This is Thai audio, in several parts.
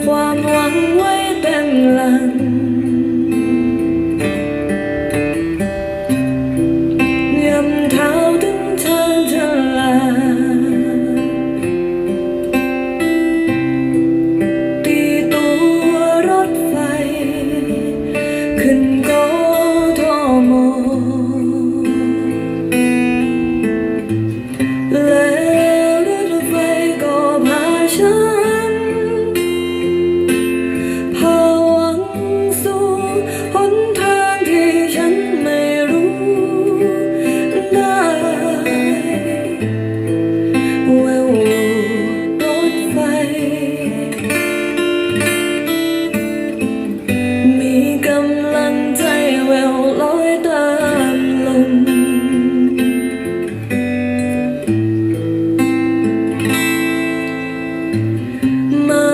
ความหวังไว้เต็มลังย่ำเท้าถึงเธอจะลาตีตัวรถไฟขึ้นกทมแล้วรถไฟก็พาฉันพาหวังสู่หนทางที่ฉันไม่รู้ได้แววรถไฟมีกำลังใจแววลอยตามลมมา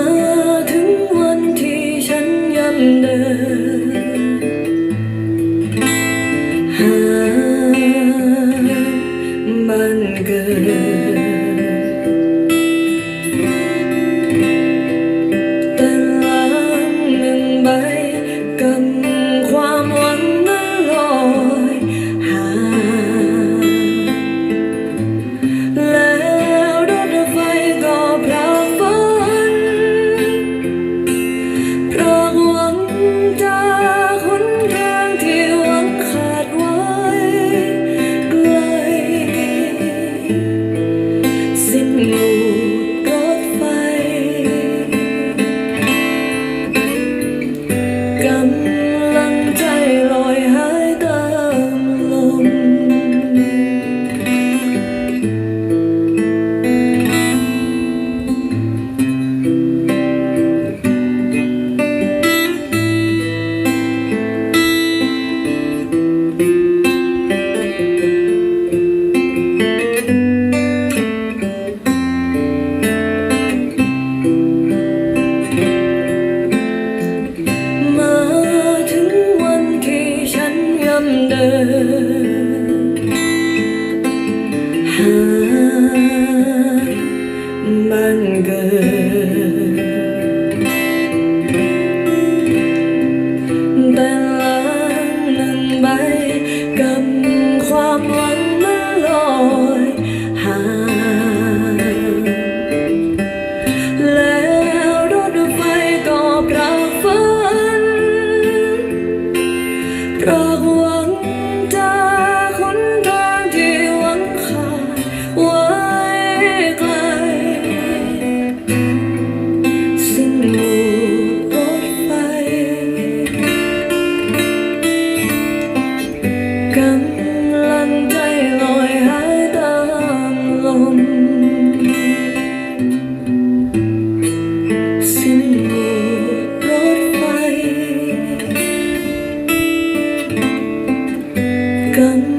ถึงวันที่ฉันย่ำเดินหาบ้านเกิดแต่หลังหนึ่งใบกำความหวังนั้นลอยหาแล้วรถไฟก็พรากฝันพรากหวังจากหนทางที่หวังขาดไว้ไกลสิ้นลูกรถไฟกำลังใจลอยหายตามลมมาถึงวันที่ฉันย่ำเดินหาบ้านเกิดแต่หลังหนึ่งใบกำความหวังนั้นลอยหาแล้วรถไฟก็พรากฝันพรากหวังจากหนทางที่หวังขาดไว้ไกลสิ้นลูกรถไฟกำลังใจลอยหายตามลมสิ้นลูกรถไฟกำ